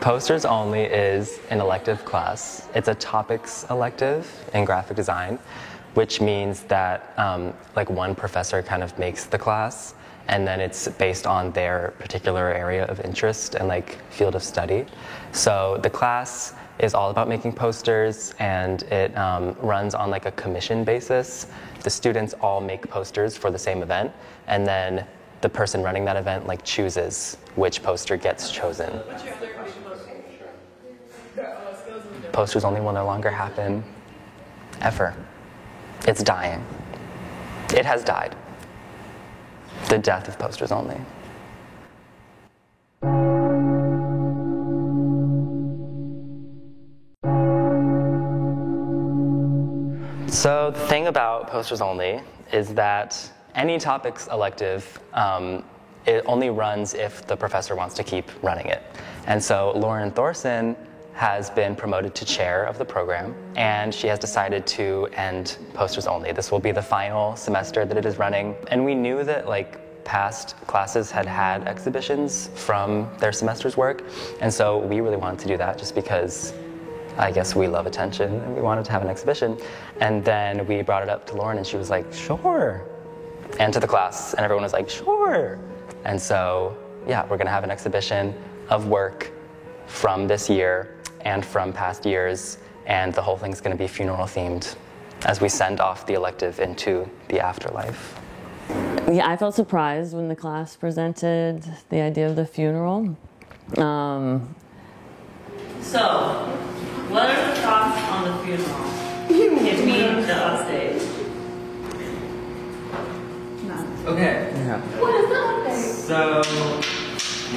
Posters Only is an elective class. It's a topics elective in graphic design, which means that like one professor kind of makes the class, and then it's based on their particular area of interest and like field of study. So the class is all about making posters, and it runs on like a commission basis. The students all make posters for the same event, and then the person running that event like chooses which poster gets chosen. Posters Only will no longer happen ever. It's dying. It has died. The death of Posters Only. So the thing about Posters Only is that any topics elective, it only runs if the professor wants to keep running it. And so Lauren Thorson has been promoted to chair of the program, and she has decided to end Posters Only. This will be the final semester that it is running. And we knew that like past classes had exhibitions from their semester's work, and so we really wanted to do that just because I guess we love attention and we wanted to have an exhibition. And then we brought it up to Lauren and she was like, sure. And to the class, and everyone was like, sure. And so, yeah, we're gonna have an exhibition of work from this year and from past years, and the whole thing's gonna be funeral themed as we send off the elective into the afterlife. Yeah, I felt surprised when the class presented the idea of the funeral. So, what are the thoughts on the funeral? It means the upstage. Okay. Yeah. What is that thing? So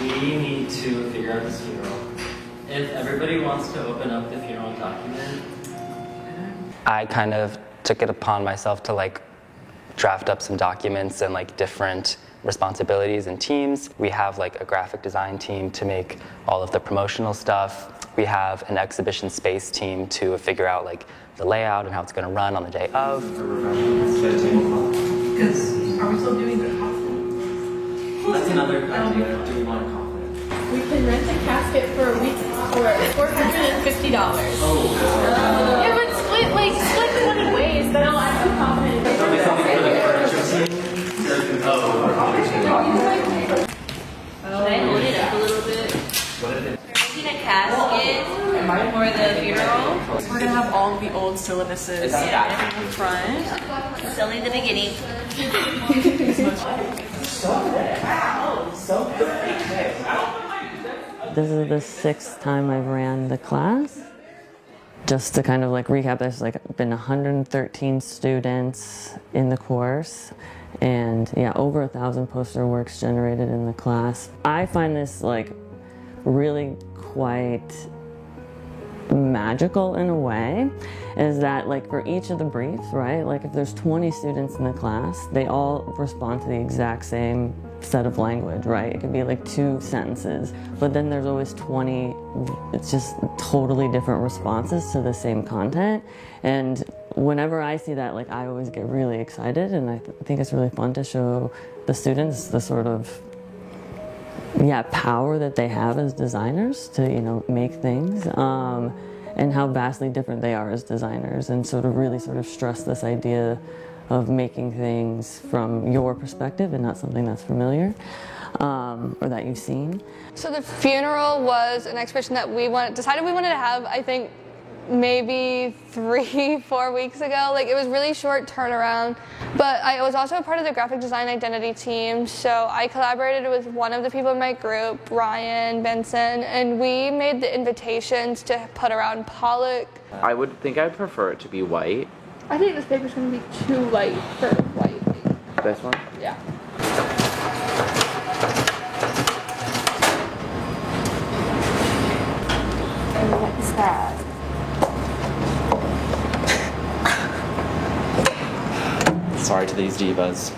we need to figure out this funeral. If everybody wants to open up the funeral document. I kind of took it upon myself to like draft up some documents and like different responsibilities and teams. We have like a graphic design team to make all of the promotional stuff. We have an exhibition space team to figure out like the layout and how it's going to run on the day of. Because are we still doing the coffin? That's another idea. Do we want a coffin? We can rent a casket for a week for $450. Oh. Yeah, but split 20 ways. No, I'm so confident. Something for the furniture team? Should I hold it up a little bit? What is it? Making a casket for the funeral. We're gonna have all the old syllabuses in front. It's only the beginning. This is the 6th time I've ran the class. Just to kind of like recap, there's like been 113 students in the course, and yeah, over 1,000 poster works generated in the class. I find this like really quite magical in a way, is that like for each of the briefs, right, like if there's 20 students in the class, they all respond to the exact same set of language, right? It could be like 2 sentences, but then there's always 20, it's just totally different responses to the same content. And whenever I see that, like I always get really excited, and I think it's really fun to show the students the sort of power that they have as designers to, you know, make things, and how vastly different they are as designers, and sort of really sort of stress this idea of making things from your perspective and not something that's familiar or that you've seen. So the funeral was an exhibition that we decided we wanted to have, I think, maybe 3-4 weeks ago. Like, it was really short turnaround, but I was also a part of the graphic design identity team, so I collaborated with one of the people in my group, Ryan Benson, and we made the invitations to put around Pollock. I would think I'd prefer it to be white. I think this paper's going to be too light for white. This one? Yeah. What is that? Sorry to these divas.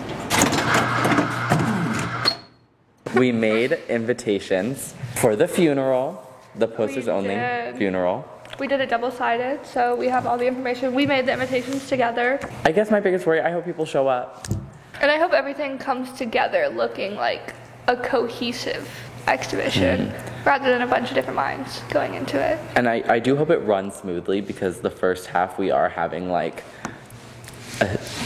We made invitations for the funeral, the Posters Only funeral. We did it double-sided, so we have all the information. We made the invitations together. I guess my biggest worry, I hope people show up. And I hope everything comes together looking like a cohesive exhibition rather than a bunch of different minds going into it. And I do hope it runs smoothly, because the first half we are having like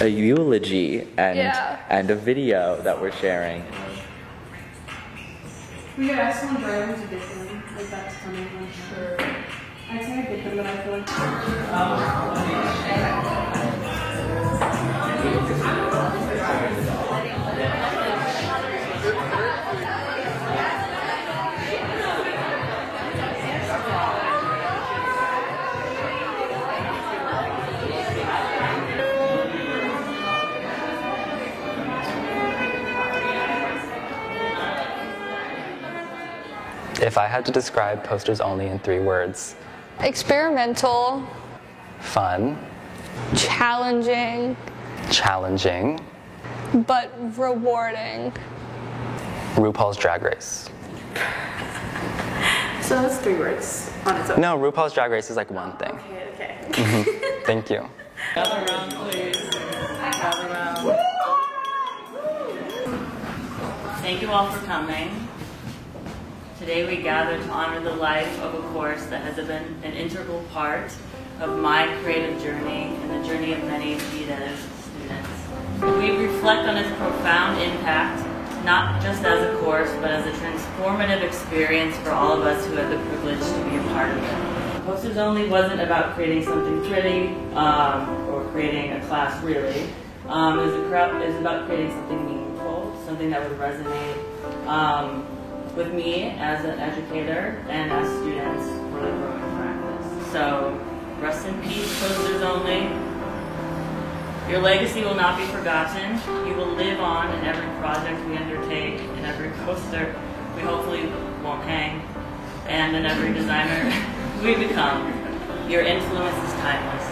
a eulogy and a video that we're sharing. We got excellent brands edition, like that's coming, I'm sure. I'd say I get them, but I feel like. If I had to describe Posters Only in 3 words: Experimental, fun, challenging, but rewarding. RuPaul's Drag Race. So that's 3 words on its own. No, RuPaul's Drag Race is like one thing. Okay. Thank you. Gather around, please. Gather around. Thank you all for coming. Today we gather to honor the life of a course that has been an integral part of my creative journey and the journey of many BDES students. We reflect on its profound impact, not just as a course, but as a transformative experience for all of us who had the privilege to be a part of it. Posters Only wasn't about creating something pretty or creating a class, really. It was about creating something meaningful, something that would resonate with me as an educator and as students for the growing practice. So, rest in peace, Posters Only. Your legacy will not be forgotten. You will live on in every project we undertake, in every poster we hopefully won't hang, and in every designer we become. Your influence is timeless.